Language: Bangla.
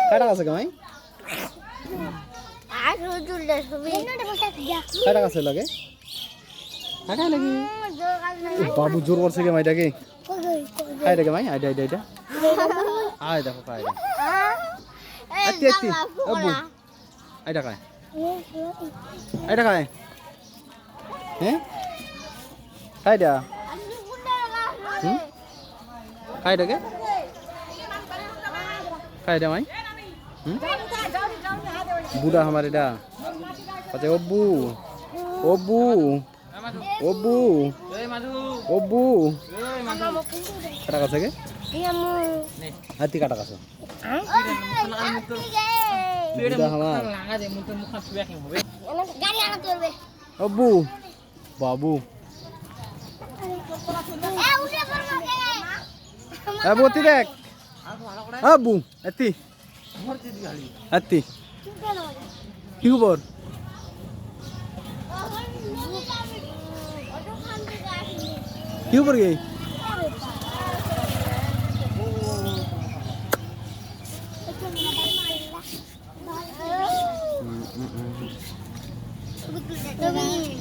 কয় টাকা আছে কামাই? কয় টাকা আছে লাগে? টাকা লাগে বাবু জোর করছে কে মাইটাকে খাই রে মাই আইডা আইডা আইডা আয় দেখো খাই রে আত্তি আত্তি আবু আইডা খায় আইডা খায় হ্যাঁ খাই দা খাই রে খাই দা মাই বুড়া हमारे डा पते ओब्बू ओब्बू ओब्बू ओब्बू कटा का सके हाथी काटा का सो बुढ़ा हमार ओब्बू बाबू अबू ती देख अबू अति अति কি খবর কি খবর গে